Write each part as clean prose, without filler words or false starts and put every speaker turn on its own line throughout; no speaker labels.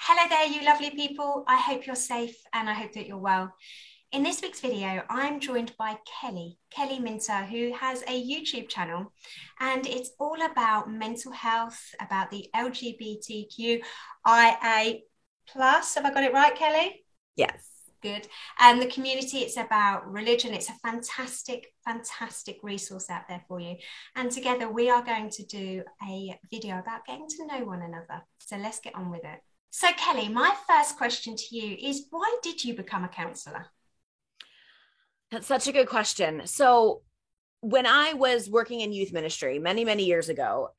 Hello there, you lovely people. I hope you're safe and I hope that you're well. In this week's video, I'm joined by Kelly Minter, who has a YouTube channel, and it's all about mental health, about the LGBTQIA+. Have I got it right, Kelly?
Yes.
Good. And the community, it's about religion. It's a fantastic, fantastic resource out there for you. And together we are going to do a video about getting to know one another. So let's get on with it. So Kelly, my first question to you is, why did you become a counsellor?
That's such a good question. So, when I was working in youth ministry many, many years ago,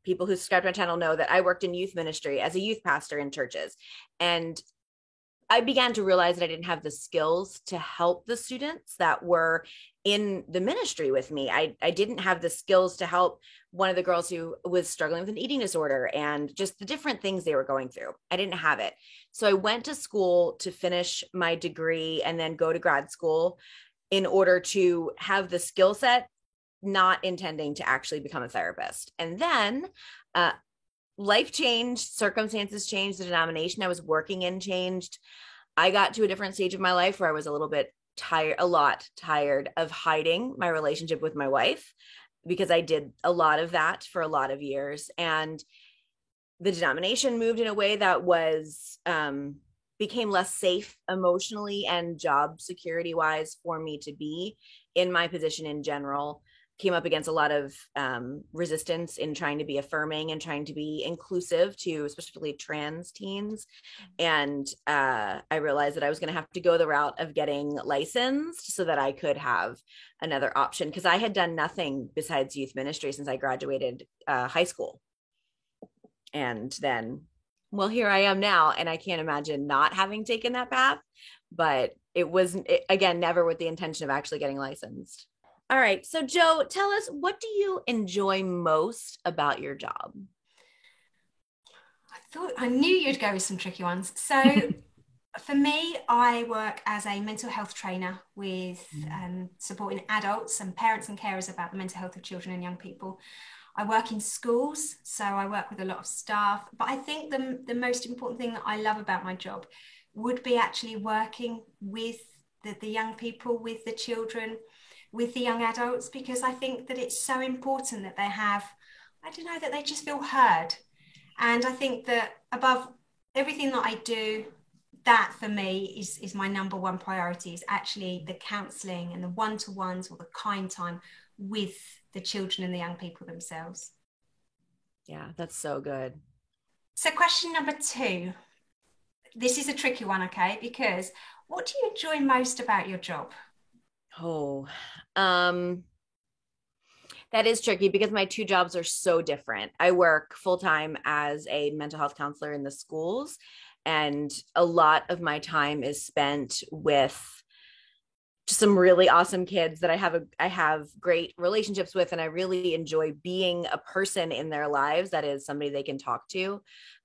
people who subscribe to my channel know that I worked in youth ministry as a youth pastor in churches. And I began to realize that I didn't have the skills to help the students that were in the ministry with me. I didn't have the skills to help one of the girls who was struggling with an eating disorder and just the different things they were going through. I didn't have it. So I went to school to finish my degree and then go to grad school in order to have the skill set, not intending to actually become a therapist. And then uh, life changed, circumstances changed, the denomination I was working in changed. I got to a different stage of my life where I was a little bit tired, a lot tired of hiding my relationship with my wife, because I did a lot of that for a lot of years. And the denomination moved in a way that was, became less safe emotionally and job security wise for me to be in my position in general. Came up against a lot of resistance in trying to be affirming and trying to be inclusive to especially trans teens. And I realized that I was going to have to go the route of getting licensed so that I could have another option, because I had done nothing besides youth ministry since I graduated high school. And then, well, here I am now, and I can't imagine not having taken that path. But again, never with the intention of actually getting licensed. All right. So, Joe, tell us, what do you enjoy most about your job?
I knew you'd go with some tricky ones. So for me, I work as a mental health trainer with supporting adults and parents and carers about the mental health of children and young people. I work in schools, so I work with a lot of staff. But I think the most important thing that I love about my job would be actually working with the young people, with the children, with the young adults, because I think that it's so important that they have, I don't know, that they just feel heard. And I think that above everything that I do, that for me is my number one priority, is actually the counselling and the one-to-ones or the kind time with the children and the young people themselves.
Yeah, that's so good.
So question number two, this is a tricky one, okay? Because what do you enjoy most about your job?
Oh, um, that is tricky because my two jobs are so different. I work full time as a mental health counselor in the schools, and a lot of my time is spent with some really awesome kids that I have great relationships with, and I really enjoy being a person in their lives that is somebody they can talk to.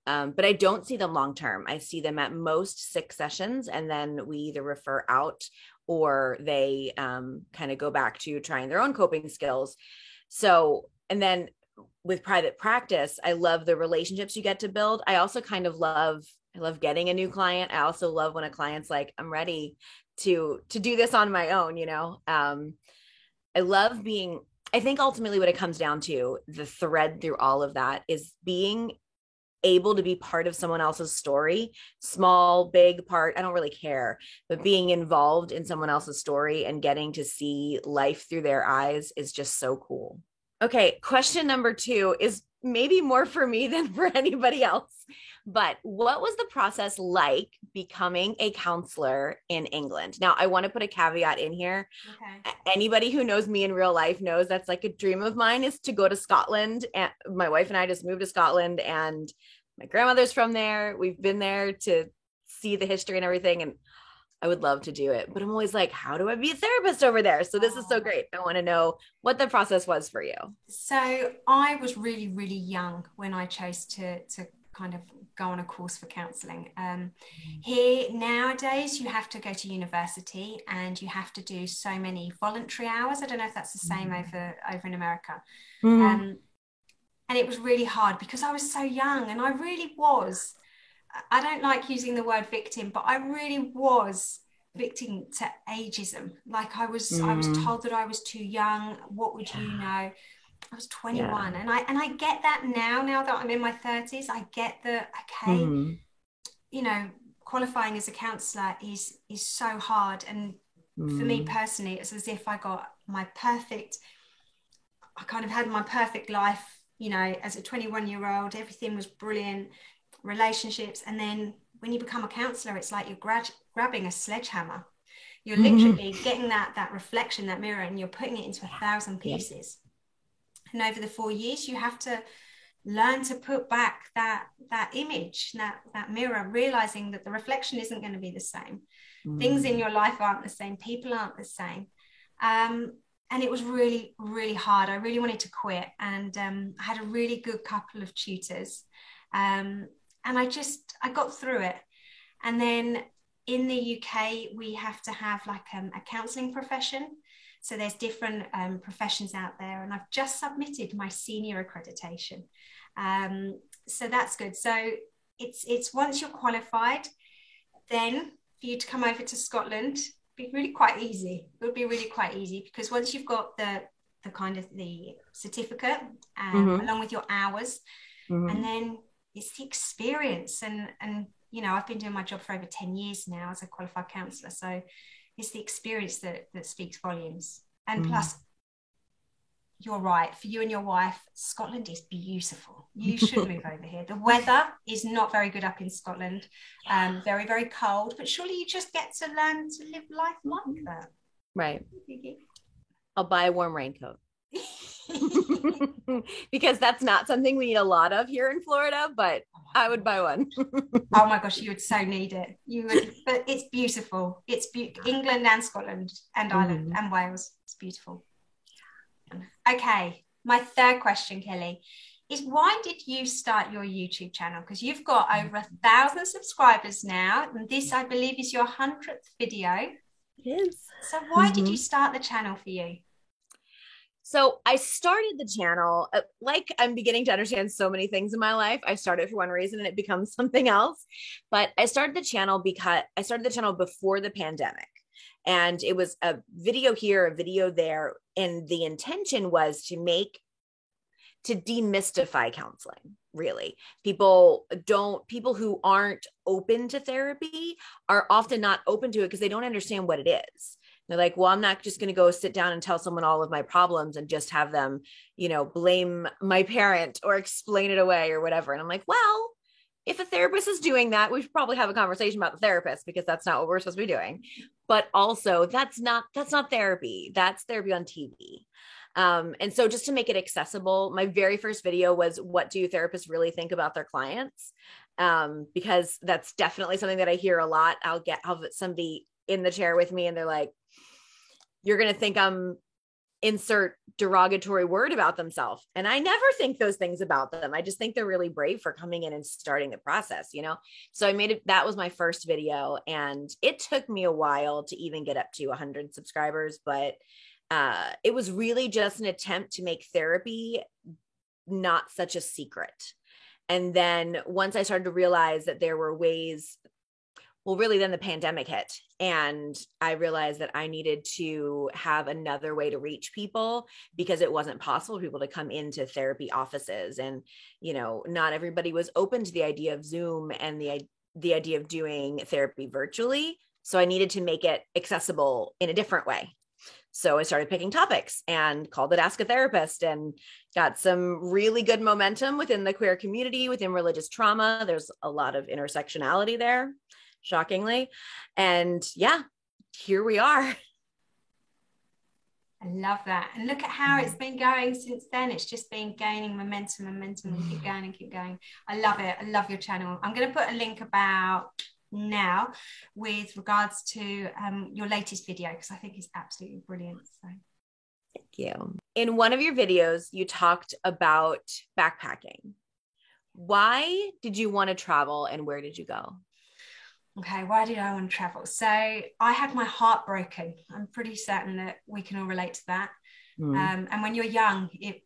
But I don't see them long term. I see them at most 6 sessions, and then we either refer out or they kind of go back to trying their own coping skills. So, and then with private practice, I love the relationships you get to build. I also kind of love I love getting a new client. I also love when a client's like, I'm ready to do this on my own, you know. I love being, I think ultimately what it comes down to, the thread through all of that, is being able to be part of someone else's story, small, big part, I don't really care, but being involved in someone else's story and getting to see life through their eyes is just so cool. Okay, question number two is maybe more for me than for anybody else. But what was the process like becoming a counselor in England? Now, I want to put a caveat in here.
Okay.
Anybody who knows me in real life knows that's like a dream of mine, is to go to Scotland. And my wife and I just moved to Scotland, and my grandmother's from there. We've been there to see the history and everything. And I would love to do it, but I'm always like, how do I be a therapist over there? So this is so
Oh.
great. I want to know what the process was for you.
So I was really, really young when I chose to kind of go on a course for counselling. Here nowadays, you have to go to university and you have to do so many voluntary hours. I don't know if that's the same over in America.
Mm-hmm.
Um, and it was really hard because I was so young, and I really was. I don't like using the word victim, but I really was victim to ageism. Like I was told that I was too young. What would you know? I was 21,
Yeah.
and I get that now that I'm in my 30s. I get that, okay, you know, qualifying as a counselor is so hard. And for me personally, it's as if I kind of had my perfect life, you know, as a 21-year-old. Everything was brilliant, relationships. And then when you become a counselor, it's like you're grabbing a sledgehammer. You're literally getting that reflection, that mirror, and you're putting it into 1,000
Yep.
pieces. And over the 4 years, you have to learn to put back that image, that mirror, realizing that the reflection isn't going to be the same. Things in your life aren't the same. People aren't the same. And it was really, really hard. I really wanted to quit. And I had a really good couple of tutors. And I got through it. And then in the UK, we have to have like a counselling profession. So there's different professions out there. And I've just submitted my senior accreditation. So that's good. So it's once you're qualified, then for you to come over to Scotland, be really quite easy. It would be really quite easy, because once you've got the kind of the certificate along with your hours, and then it's the experience, and you know, I've been doing my job for over 10 years now as a qualified counsellor, so it's the experience that speaks volumes. And plus, you're right, for you and your wife, Scotland is beautiful. You should move over here. The weather is not very good up in Scotland, very, very cold, but surely you just get to learn to live life like that.
Right. I'll buy a warm raincoat. Because that's not something we need a lot of here in Florida, but I would buy one.
Oh my gosh, you would so need it. You would, but it's beautiful. It's England and Scotland and Ireland and Wales. It's beautiful. Okay, my third question, Kelly, is why did you start your YouTube channel? Because you've got over 1,000 subscribers now, and this, I believe, is your 100th video.
It is.
So why did you start the channel for you?
So I started the channel, like I'm beginning to understand so many things in my life. I started for one reason and it becomes something else. But I started the channel because I started the channel before the pandemic. And it was a video here, a video there. And the intention was to demystify counseling, really. People who aren't open to therapy are often not open to it because they don't understand what it is. They're like, well, I'm not just going to go sit down and tell someone all of my problems and just have them, you know, blame my parent or explain it away or whatever. And I'm like, well, if a therapist is doing that, we should probably have a conversation about the therapist, because that's not what we're supposed to be doing. But also that's not therapy. That's therapy on TV. And so just to make it accessible, my very first video was, what do therapists really think about their clients? Because that's definitely something that I hear a lot. I'll have somebody in the chair with me and they're like, you're going to think I'm insert derogatory word about themselves. And I never think those things about them. I just think they're really brave for coming in and starting the process, you know? So I made it, that was my first video. And it took me a while to even get up to 100 subscribers, but it was really just an attempt to make therapy not such a secret. And then once I started to realize that there were ways, well, really then the pandemic hit and I realized that I needed to have another way to reach people, because it wasn't possible for people to come into therapy offices. And, you know, not everybody was open to the idea of Zoom and the idea of doing therapy virtually. So I needed to make it accessible in a different way. So I started picking topics and called it Ask a Therapist, and got some really good momentum within the queer community, within religious trauma. There's a lot of intersectionality there, shockingly. And yeah, here we are.
I love that. And look at how it's been going since then. It's just been gaining momentum, and keep going and keep going. I love it. I love your channel. I'm going to put a link about now with regards to your latest video, because I think it's absolutely brilliant. So
thank you. In one of your videos, you talked about backpacking. Why did you want to travel and where did you go?
Okay, why did I want to travel? So I had my heart broken. I'm pretty certain that we can all relate to that. And when you're young, it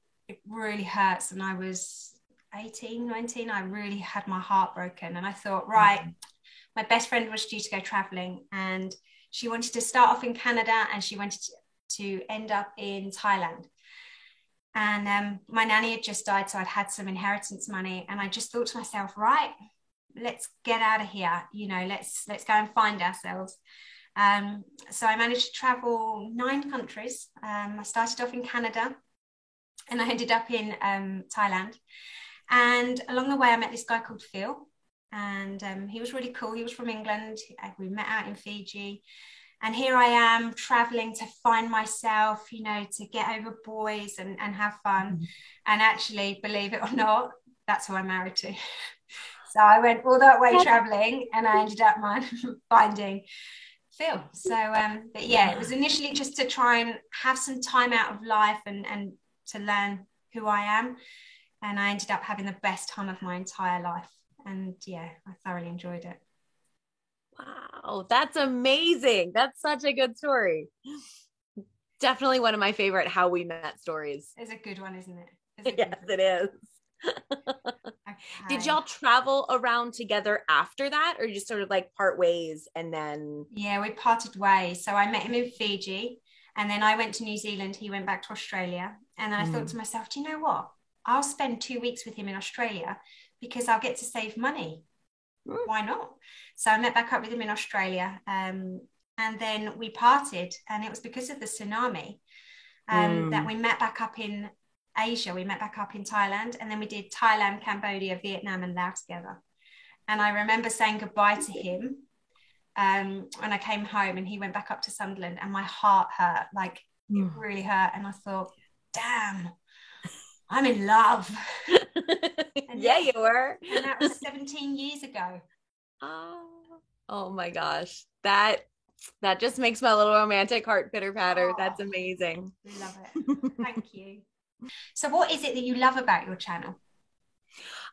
really hurts. And I was 18, 19, I really had my heart broken. And I thought, right, my best friend was due to go traveling, and she wanted to start off in Canada, and she wanted to end up in Thailand. And my nanny had just died, so I'd had some inheritance money, and I just thought to myself, right, let's get out of here. Let's go and find ourselves. So I managed to travel 9 countries. I started off in Canada, and I ended up in Thailand. And along the way, I met this guy called Phil, and he was really cool. He was from England. We met out in Fiji. And here I am traveling to find myself, to get over boys and have fun. And actually, believe it or not, that's who I'm married to. So I went all that way traveling, and I ended up finding Phil. So, but yeah, it was initially just to try and have some time out of life and to learn who I am. And I ended up having the best time of my entire life. And yeah, I thoroughly enjoyed it.
Wow, that's amazing. That's such a good story. Definitely one of my favorite how we met stories.
It's a good one, isn't it?
Yes, it is. Okay. Did y'all travel around together after that, or just sort of like part ways and then?
Yeah, we parted ways. So I met him in Fiji, and then I went to New Zealand. He went back to Australia. And then I thought to myself, do you know what? I'll spend 2 weeks with him in Australia because I'll get to save money. Why not? So I met back up with him in Australia, and then we parted, and it was because of the tsunami that we met back up in Asia. We met back up in Thailand, and then we did Thailand, Cambodia, Vietnam, and Laos together. And I remember saying goodbye to him when I came home, and he went back up to Sunderland, and my heart hurt, like it really hurt. And I thought, damn, I'm in love.
Yeah, you were.
And that was 17 years ago.
Oh my gosh. That just makes my little romantic heart pitter patter. That's amazing.
Love it. Thank you. So what is it that you love about your channel?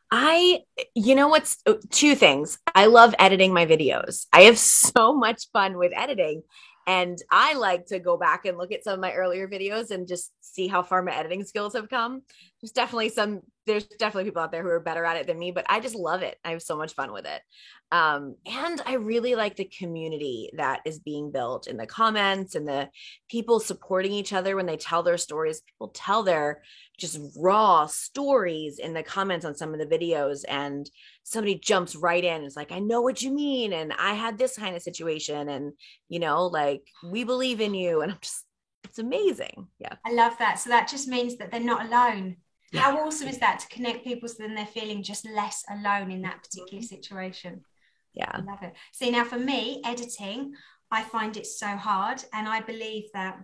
What's 2 things. I love editing my videos. I have so much fun with editing. And I like to go back and look at some of my earlier videos and just see how far my editing skills have come. There's definitely people out there who are better at it than me, but I just love it. I have so much fun with it. And I really like the community that is being built in the comments and the people supporting each other when they tell their stories. People tell their just raw stories in the comments on some of the videos, and somebody jumps right in and is like, I know what you mean. And I had this kind of situation, and like, we believe in you. And it's amazing. Yeah.
I love that. So that just means that they're not alone. Yeah. How awesome is that, to connect people so then they're feeling just less alone in that particular situation?
Yeah.
I love it. See, now for me, editing, I find it so hard. And I believe that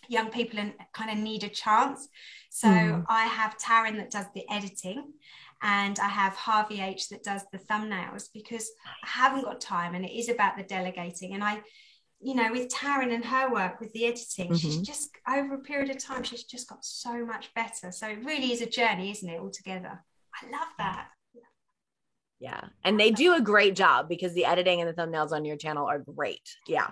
young people kind of need a chance. So I have Taryn that does the editing, and I have Harvey H that does the thumbnails, because I haven't got time, and it is about the delegating. And with Taryn and her work with the editing, she's just, over a period of time, she's just got so much better. So it really is a journey, isn't it, altogether? I love that.
Yeah. And they do a great job, because the editing and the thumbnails on your channel are great. Yeah.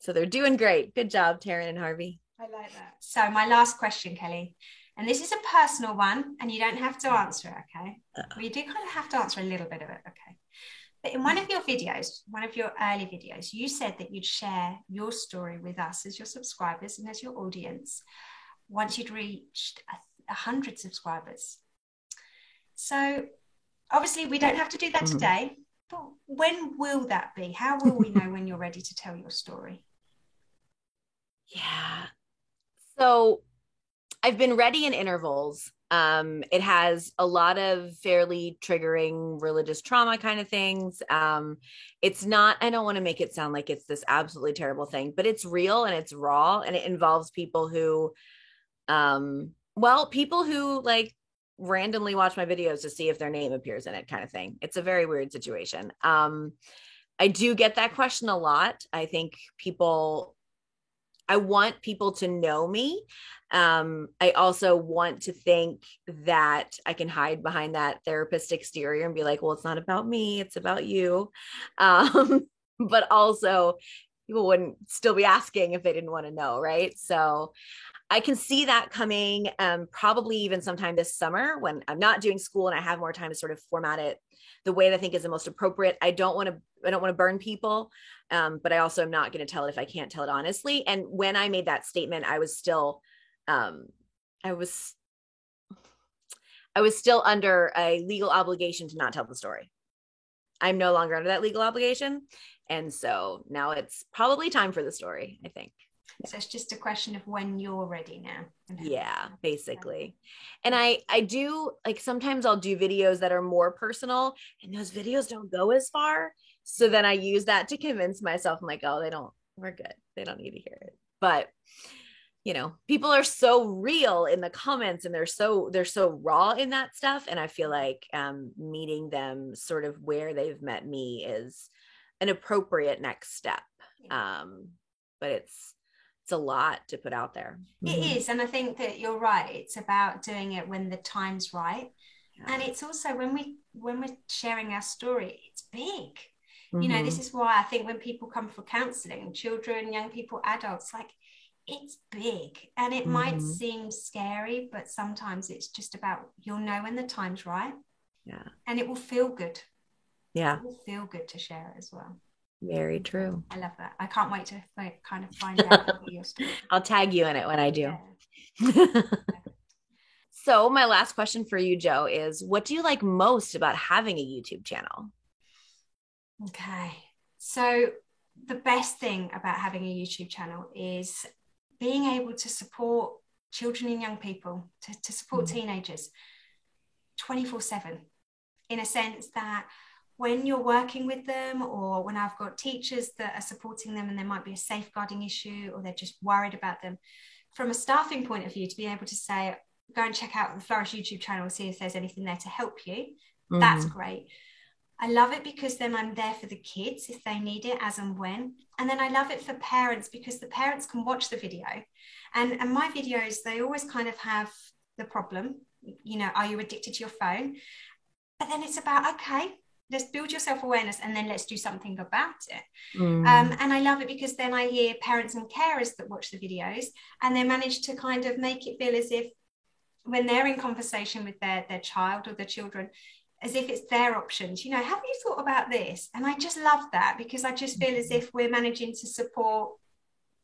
So they're doing great. Good job, Taryn and Harvey.
I like that. So my last question, Kelly, and this is a personal one, and you don't have to answer it, okay? Well, you do kind of have to answer a little bit of it, okay? But in one of your videos, one of your early videos, you said that you'd share your story with us as your subscribers and as your audience once you'd reached 100 subscribers. So obviously we don't have to do that today, but when will that be? How will we know when you're ready to tell your story?
Yeah. So I've been ready in intervals. It has a lot of fairly triggering religious trauma kind of things. It's not, I don't want to make it sound like it's this absolutely terrible thing, but it's real and it's raw, and it involves people who, people who like randomly watch my videos to see if their name appears in it, kind of thing. It's a very weird situation. I do get that question a lot. I want people to know me. I also want to think that I can hide behind that therapist exterior and be like, well, it's not about me, it's about you. But also people wouldn't still be asking if they didn't want to know. Right. So I can see that coming probably even sometime this summer when I'm not doing school and I have more time to sort of format it the way that I think is the most appropriate. I don't want to burn people, but I also am not going to tell it if I can't tell it honestly. And when I made that statement, I was still I was still under a legal obligation to not tell the story. I'm no longer under that legal obligation. And so now it's probably time for the story, I think.
So it's just a question of when you're ready now.
Yeah, basically. And I do, like, sometimes I'll do videos that are more personal and those videos don't go as far. So then I use that to convince myself, I'm like, oh, we're good. They don't need to hear it. But people are so real in the comments and they're so raw in that stuff. And I feel like meeting them sort of where they've met me is an appropriate next step. But it's a lot to put out there.
It is. And I think that you're right. It's about doing it when the time's right. Yeah. And it's also when we're sharing our story, it's big. This is why I think when people come for counseling, children, young people, adults, like, it's big and it might seem scary, but sometimes it's just about, you'll know when the time's right.
Yeah.
And it will feel good.
Yeah.
It will feel good to share it as well.
Very true.
I love that. I can't wait to kind of find out your story.
I'll tag you in it when I do. Yeah. So my last question for you, Jo, is what do you like most about having a YouTube channel?
Okay. So the best thing about having a YouTube channel is being able to support children and young people, to support teenagers 24/7, in a sense that when you're working with them, or when I've got teachers that are supporting them and there might be a safeguarding issue or they're just worried about them, from a staffing point of view, to be able to say, go and check out the Flourish YouTube channel and see if there's anything there to help you, that's great. I love it because then I'm there for the kids if they need it, as and when. And then I love it for parents because the parents can watch the video. And my videos, they always kind of have the problem, are you addicted to your phone? But then it's about, okay, let's build your self-awareness and then let's do something about it. And I love it because then I hear parents and carers that watch the videos and they manage to kind of make it feel as if when they're in conversation with their child or their children, as if it's their options, have you thought about this? And I just love that because I just feel as if we're managing to support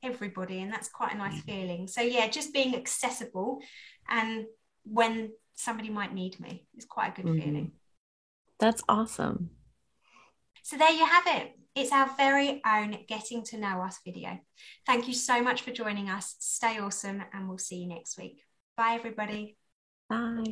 everybody, and that's quite a nice feeling. So yeah, just being accessible and when somebody might need me is quite a good feeling.
That's awesome.
So there you have it. It's our very own Getting to Know Us video. Thank you so much for joining us. Stay awesome and we'll see you next week. Bye everybody.
Bye.